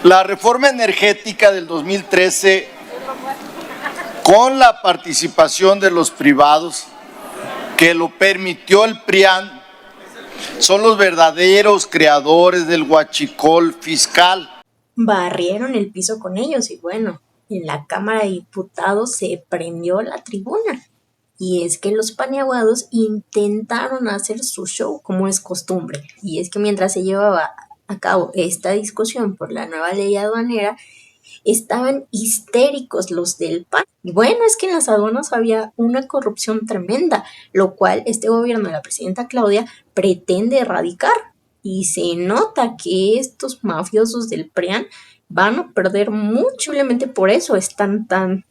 La reforma energética del 2013, con la participación de los privados, que lo permitió el PRIAN, son los verdaderos creadores del huachicol fiscal. Barrieron el piso con ellos y bueno, en la Cámara de Diputados se prendió la tribuna. Y es que los paniaguados intentaron hacer su show como es costumbre. Y es que mientras se llevaba a cabo esta discusión por la nueva ley aduanera, estaban histéricos los del PAN. Y bueno, es que en las aduanas había una corrupción tremenda, lo cual este gobierno de la presidenta Claudia pretende erradicar. Y se nota que estos mafiosos del PRIAN van a perder mucho, simplemente por eso están tan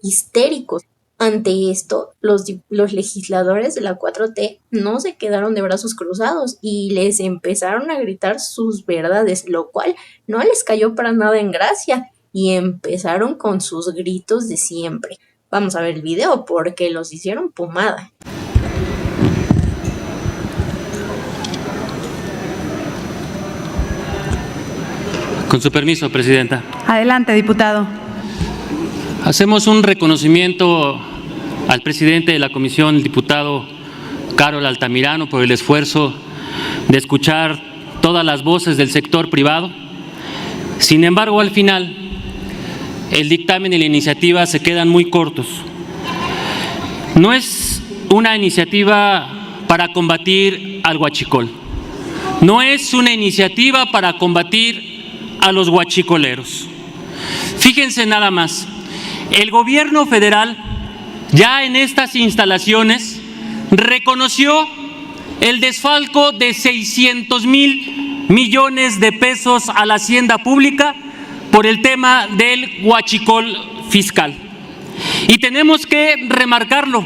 histéricos. Ante esto, los legisladores de la 4T no se quedaron de brazos cruzados y les empezaron a gritar sus verdades, lo cual no les cayó para nada en gracia y empezaron con sus gritos de siempre. Vamos a ver el video porque los hicieron pomada. Con su permiso, Presidenta. Adelante, diputado. Hacemos un reconocimiento al presidente de la comisión, el diputado Carol Altamirano, por el esfuerzo de escuchar todas las voces del sector privado. Sin embargo, al final, el dictamen y la iniciativa se quedan muy cortos. No es una iniciativa para combatir al huachicol. No es una iniciativa para combatir a los huachicoleros. Fíjense nada más. El gobierno federal ya en estas instalaciones reconoció el desfalco de 600,000 millones de pesos a la hacienda pública por el tema del huachicol fiscal. Y tenemos que remarcarlo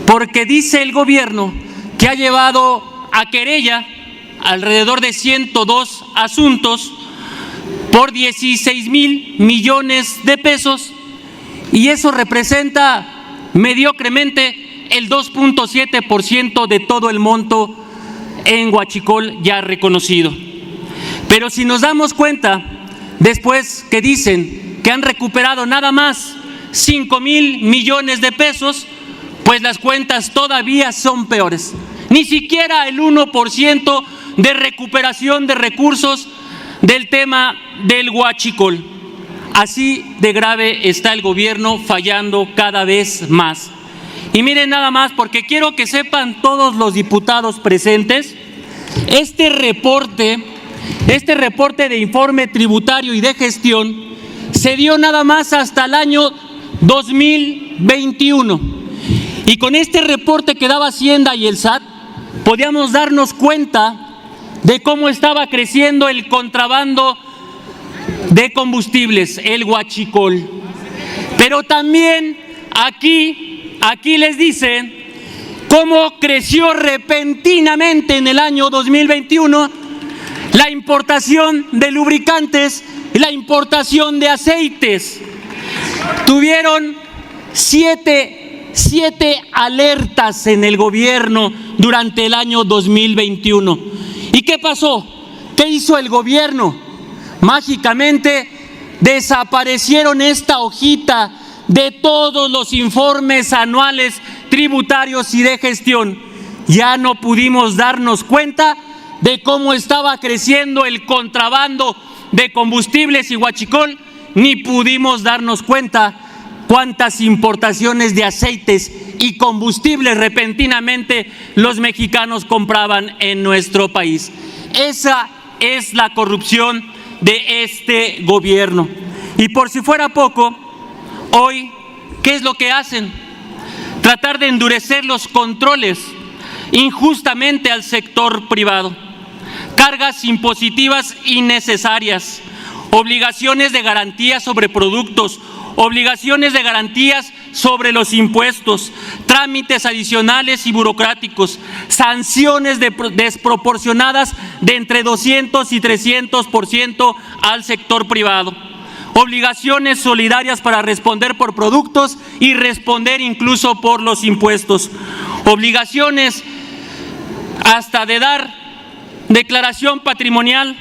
porque dice el gobierno que ha llevado a querella alrededor de 102 asuntos por 16,000 millones de pesos. Y eso representa mediocremente el 2.7% de todo el monto en huachicol ya reconocido. Pero si nos damos cuenta, después que dicen que han recuperado nada más 5,000 millones de pesos, pues las cuentas todavía son peores. Ni siquiera el 1% de recuperación de recursos del tema del huachicol. Así de grave está el gobierno, fallando cada vez más. Y miren nada más, porque quiero que sepan todos los diputados presentes, este reporte de informe tributario y de gestión se dio nada más hasta el año 2021. Y con este reporte que daba Hacienda y el SAT, podíamos darnos cuenta de cómo estaba creciendo el contrabando de combustibles, el huachicol. Pero también aquí les dicen cómo creció repentinamente en el año 2021 la importación de lubricantes y la importación de aceites. Tuvieron siete alertas en el gobierno durante el año 2021. ¿Y qué pasó? ¿Qué hizo el gobierno? Mágicamente desaparecieron esta hojita de todos los informes anuales tributarios y de gestión. Ya no pudimos darnos cuenta de cómo estaba creciendo el contrabando de combustibles y huachicol, ni pudimos darnos cuenta cuántas importaciones de aceites y combustibles repentinamente los mexicanos compraban en nuestro país. Esa es la corrupción de este gobierno. Y por si fuera poco, hoy, ¿qué es lo que hacen? Tratar de endurecer los controles injustamente al sector privado. Cargas impositivas innecesarias, obligaciones de garantía sobre productos, obligaciones de garantías sobre los impuestos, trámites adicionales y burocráticos, sanciones desproporcionadas de entre 200 y 300% al sector privado, obligaciones solidarias para responder por productos y responder incluso por los impuestos, obligaciones hasta de dar declaración patrimonial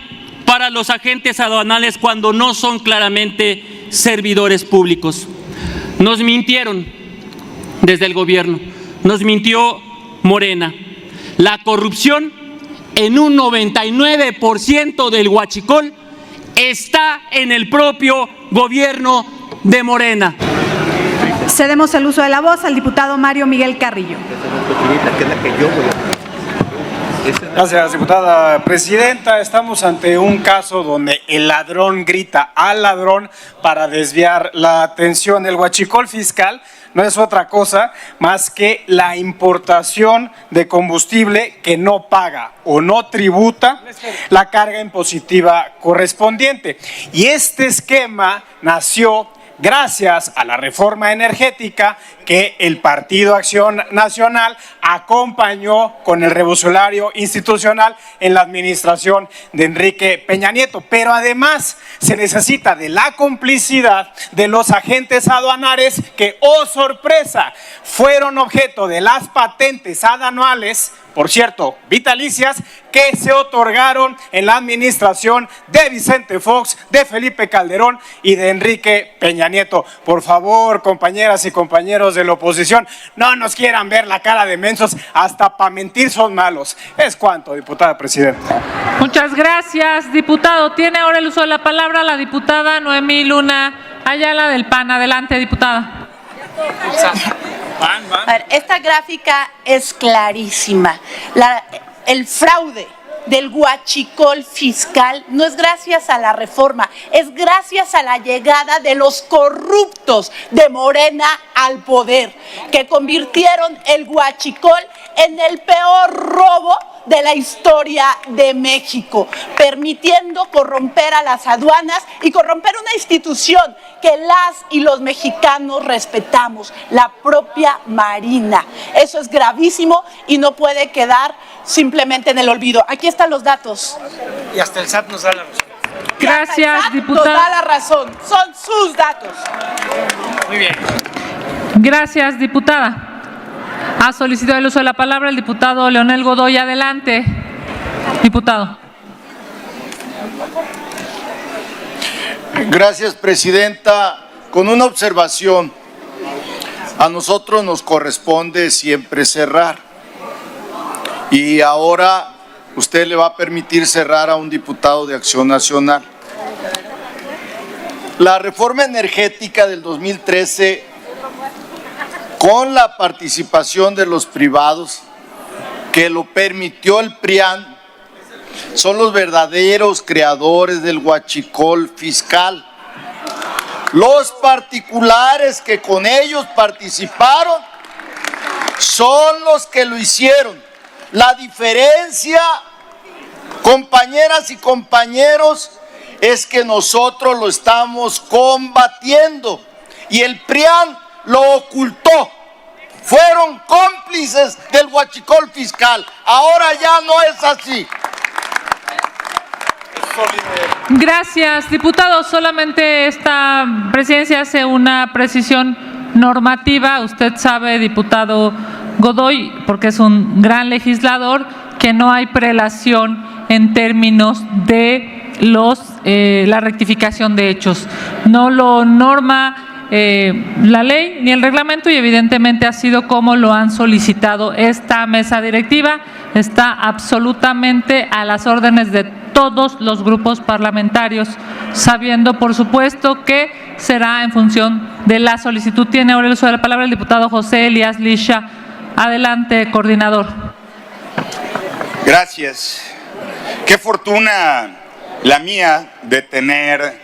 para los agentes aduanales cuando no son claramente servidores públicos. Nos mintieron desde el gobierno, nos mintió Morena. La corrupción en un 99% del huachicol está en el propio gobierno de Morena. Cedemos el uso de la voz al diputado Mario Miguel Carrillo. Gracias, diputada presidenta. Estamos ante un caso donde el ladrón grita al ladrón para desviar la atención. El huachicol fiscal no es otra cosa más que la importación de combustible que no paga o no tributa la carga impositiva correspondiente. Y este esquema nació gracias a la reforma energética que el Partido Acción Nacional acompañó con el revolucionario institucional en la administración de Enrique Peña Nieto. Pero además se necesita de la complicidad de los agentes aduanales que, oh sorpresa, fueron objeto de las patentes aduanales, por cierto, vitalicias, que se otorgaron en la administración de Vicente Fox, de Felipe Calderón y de Enrique Peña Nieto. Por favor, compañeras y compañeros de la oposición, no nos quieran ver la cara de mensos, hasta para mentir son malos. Es cuanto, diputada presidenta. Muchas gracias, diputado. Tiene ahora el uso de la palabra la diputada Noemí Luna Ayala del PAN. Adelante, diputada. A ver, esta gráfica es clarísima. El fraude del huachicol fiscal no es gracias a la reforma, es gracias a la llegada de los corruptos de Morena al poder, que convirtieron el huachicol en el peor robo de la historia de México, permitiendo corromper a las aduanas y corromper una institución que las y los mexicanos respetamos, la propia Marina. Eso es gravísimo y no puede quedar simplemente en el olvido. Aquí están los datos. Y hasta el SAT nos da la razón. Gracias, diputada. Nos da la razón, son sus datos. Muy bien. Gracias, diputada. Ha solicitado el uso de la palabra el diputado Leonel Godoy. Adelante, diputado. Gracias, presidenta. Con una observación, a nosotros nos corresponde siempre cerrar. Y ahora usted le va a permitir cerrar a un diputado de Acción Nacional. La reforma energética del 2013, con la participación de los privados, que lo permitió el PRIAN, son los verdaderos creadores del huachicol fiscal. Los particulares que con ellos participaron son los que lo hicieron. La diferencia, compañeras y compañeros, es que nosotros lo estamos combatiendo y el PRIAN lo ocultó. Fueron cómplices del huachicol fiscal. Ahora ya no es así. Gracias, diputado. Solamente esta presidencia hace una precisión normativa. Usted sabe, diputado Godoy, porque es un gran legislador, que no hay prelación en términos de la rectificación de hechos. No lo norma la ley ni el reglamento y evidentemente ha sido como lo han solicitado. Esta mesa directiva está absolutamente a las órdenes de todos los grupos parlamentarios, sabiendo por supuesto que será en función de la solicitud. Tiene ahora el uso de la palabra el diputado José Elías Lisha. Adelante, coordinador. Gracias. Qué fortuna la mía de tener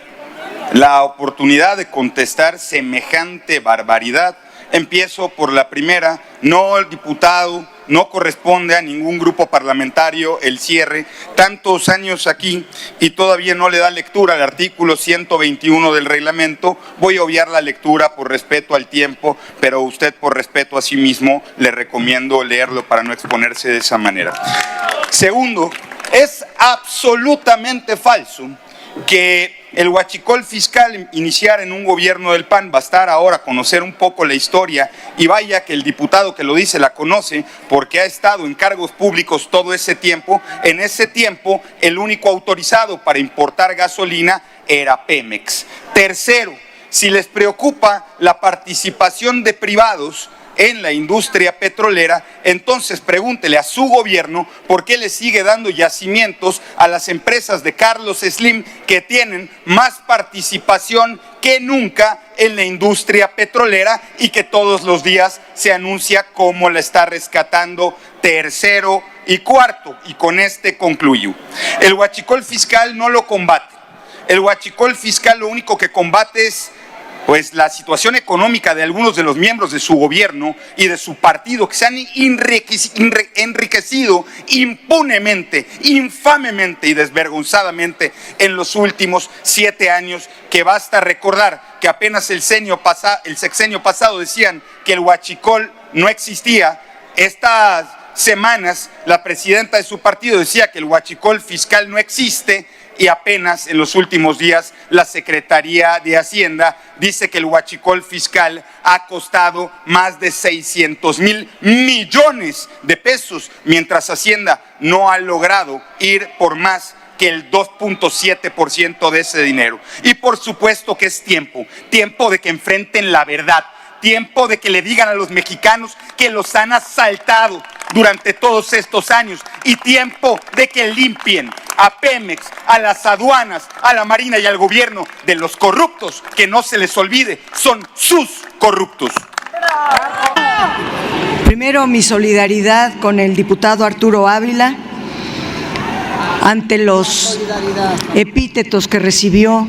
la oportunidad de contestar semejante barbaridad. Empiezo por la primera. No, el diputado, no corresponde a ningún grupo parlamentario el cierre. Tantos años aquí y todavía no le da lectura al artículo 121 del reglamento. Voy a obviar la lectura por respeto al tiempo, pero usted por respeto a sí mismo le recomiendo leerlo para no exponerse de esa manera. Segundo, es absolutamente falso que el huachicol fiscal iniciara en un gobierno del PAN. Bastar ahora conocer un poco la historia, y vaya que el diputado que lo dice la conoce porque ha estado en cargos públicos todo ese tiempo. En ese tiempo el único autorizado para importar gasolina era Pemex. Tercero, si les preocupa la participación de privados en la industria petrolera, entonces pregúntele a su gobierno por qué le sigue dando yacimientos a las empresas de Carlos Slim, que tienen más participación que nunca en la industria petrolera y que todos los días se anuncia cómo la está rescatando. Tercero y cuarto, y con este concluyo, el huachicol fiscal no lo combate. El huachicol fiscal lo único que combate es pues la situación económica de algunos de los miembros de su gobierno y de su partido, que se han enriquecido impunemente, infamemente y desvergonzadamente en los últimos 7 años, que basta recordar que apenas el sexenio pasado decían que el huachicol no existía. Estas semanas la presidenta de su partido decía que el huachicol fiscal no existe, y apenas en los últimos días la Secretaría de Hacienda dice que el huachicol fiscal ha costado más de 600,000 millones de pesos, mientras Hacienda no ha logrado ir por más que el 2.7% de ese dinero. Y por supuesto que es tiempo de que enfrenten la verdad, tiempo de que le digan a los mexicanos que los han asaltado durante todos estos años, y tiempo de que limpien a Pemex, a las aduanas, a la Marina y al gobierno de los corruptos, que no se les olvide, son sus corruptos. Primero, mi solidaridad con el diputado Arturo Ávila ante los epítetos que recibió,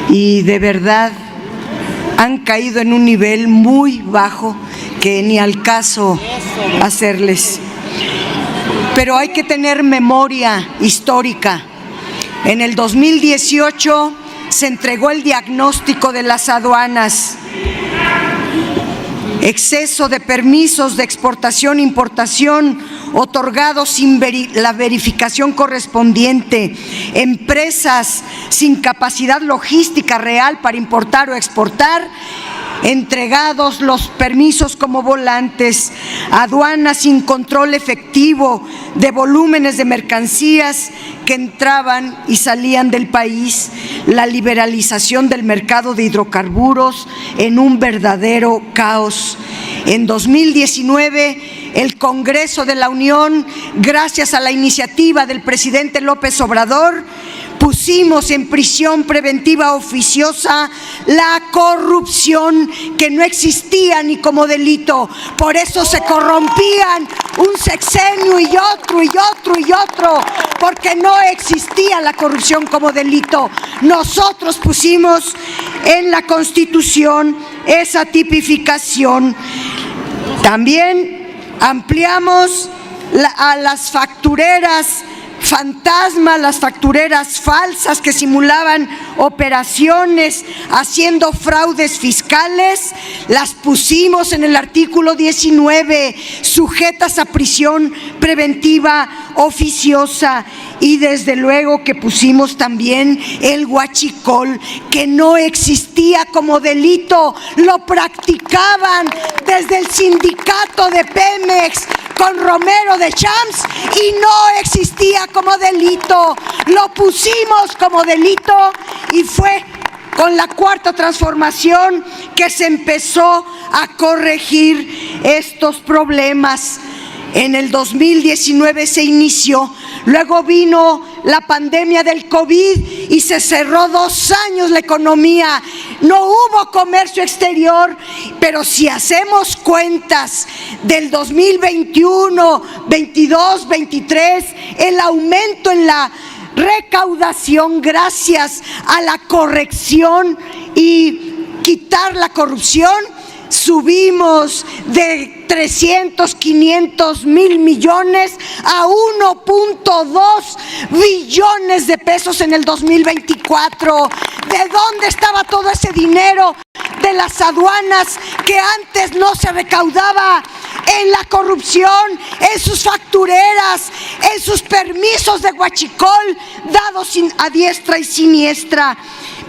y de verdad han caído en un nivel muy bajo que ni al caso hacerles. Pero hay que tener memoria histórica. En el 2018 se entregó el diagnóstico de las aduanas: exceso de permisos de exportación e importación otorgados sin la verificación correspondiente, empresas sin capacidad logística real para importar o exportar, entregados los permisos como volantes, aduanas sin control efectivo de volúmenes de mercancías que entraban y salían del país, la liberalización del mercado de hidrocarburos en un verdadero caos. En 2019, el Congreso de la Unión, gracias a la iniciativa del presidente López Obrador, pusimos en prisión preventiva oficiosa la corrupción, que no existía ni como delito. Por eso se corrompían un sexenio y otro y otro y otro, porque no existía la corrupción como delito. Nosotros pusimos en la Constitución esa tipificación. También ampliamos a las factureras fantasma, las factureras falsas que simulaban operaciones haciendo fraudes fiscales, las pusimos en el artículo 19, sujetas a prisión preventiva oficiosa. Y desde luego que pusimos también el huachicol, que no existía como delito, lo practicaban desde el sindicato de Pemex con Romero de Champs y no existía como delito. Lo pusimos como delito y fue con la Cuarta Transformación que se empezó a corregir estos problemas. En el 2019 se inició, luego vino la pandemia del COVID y se cerró 2 años la economía. No hubo comercio exterior, pero si hacemos cuentas del 2021, 22, 23, el aumento en la recaudación gracias a la corrección y quitar la corrupción, subimos de 300, 500 mil millones a 1.2 billones de pesos en el 2024. ¿De dónde estaba todo ese dinero? de las aduanas que antes no se recaudaba, en la corrupción, en sus factureras, en sus permisos de huachicol dados a diestra y siniestra.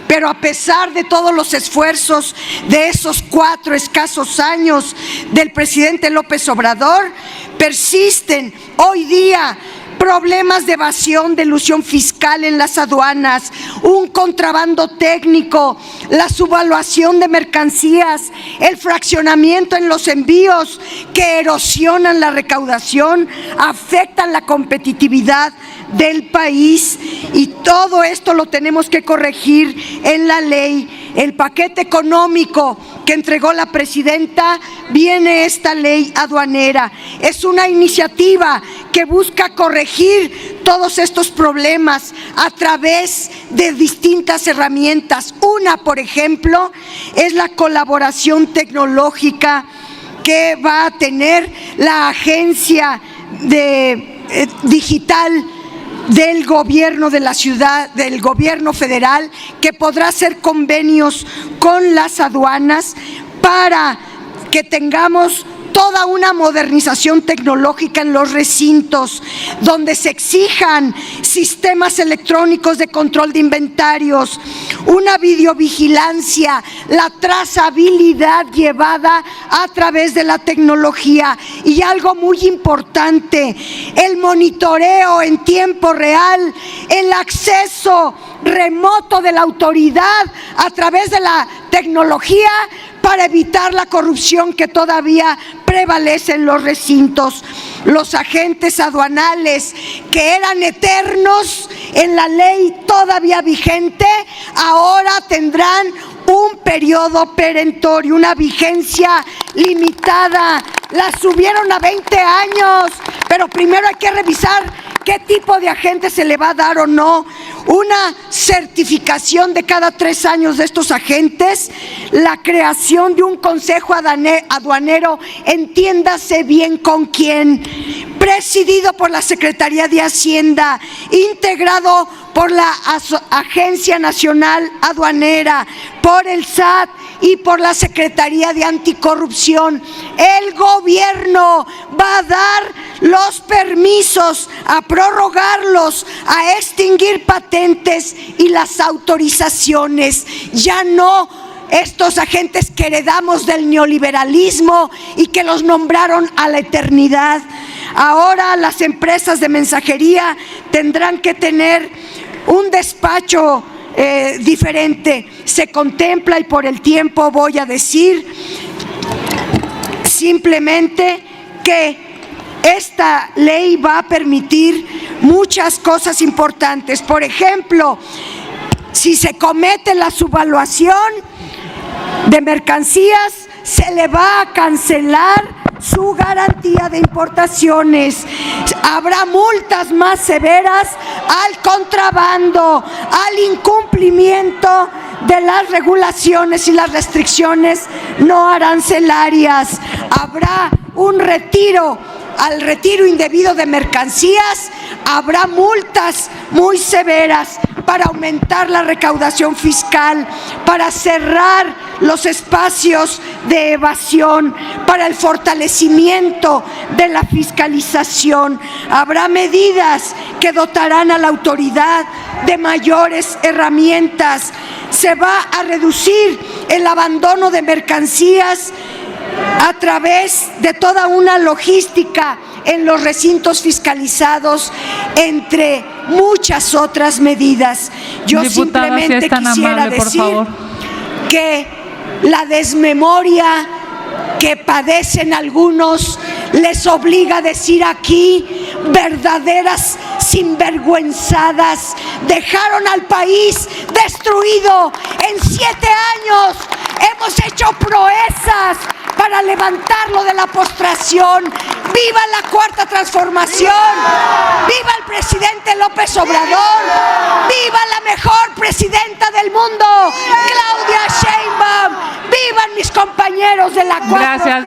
Pero a pesar de todos los esfuerzos de esos 4 escasos años del presidente López Obrador, persisten hoy día problemas de evasión, de elusión fiscal en las aduanas, un contrabando técnico, la subvaluación de mercancías, el fraccionamiento en los envíos que erosionan la recaudación, afectan la competitividad del país, y todo esto lo tenemos que corregir en la ley. El paquete económico que entregó la presidenta, viene esta ley aduanera. Es una iniciativa que busca corregir todos estos problemas a través de distintas herramientas. Una, por ejemplo, es la colaboración tecnológica que va a tener la agencia digital del gobierno de la ciudad, del gobierno federal, que podrá hacer convenios con las aduanas para que tengamos toda una modernización tecnológica en los recintos, donde se exijan sistemas electrónicos de control de inventarios, una videovigilancia, la trazabilidad llevada a través de la tecnología, y algo muy importante, el monitoreo en tiempo real, el acceso remoto de la autoridad a través de la tecnología, para evitar la corrupción que todavía prevalece en los recintos. Los agentes aduanales que eran eternos en la ley todavía vigente, ahora tendrán un periodo perentorio, una vigencia limitada. La subieron a 20 años, pero primero hay que revisar qué tipo de agente se le va a dar o no. Una certificación de cada 3 años de estos agentes, la creación de un consejo aduanero, entiéndase bien con quién, presidido por la Secretaría de Hacienda, integrado por la Agencia Nacional Aduanera, por el SAT y por la Secretaría de Anticorrupción. El gobierno va a dar los permisos, a prorrogarlos, a extinguir patentes y las autorizaciones. Ya no estos agentes que heredamos del neoliberalismo y que los nombraron a la eternidad. Ahora las empresas de mensajería tendrán que tener un despacho diferente. Se contempla, y por el tiempo voy a decir simplemente que esta ley va a permitir muchas cosas importantes. Por ejemplo, si se comete la subvaluación de mercancías, se le va a cancelar su garantía de importaciones. Habrá multas más severas al contrabando, al incumplimiento de las regulaciones y las restricciones no arancelarias. Habrá un retiro, al retiro indebido de mercancías, habrá multas muy severas para aumentar la recaudación fiscal, para cerrar los espacios de evasión, para el fortalecimiento de la fiscalización. Habrá medidas que dotarán a la autoridad de mayores herramientas. Se va a reducir el abandono de mercancías a través de toda una logística en los recintos fiscalizados, entre muchas otras medidas. Yo simplemente quisiera decir que la desmemoria que padecen algunos les obliga a decir aquí verdaderas sinvergüenzadas. Dejaron al país destruido. En 7 años hemos hecho proezas para levantarlo de la postración. ¡Viva la Cuarta Transformación! ¡Viva el presidente López Obrador! ¡Viva la mejor presidenta del mundo, Claudia Sheinbaum! ¡Vivan mis compañeros de la Cuarta!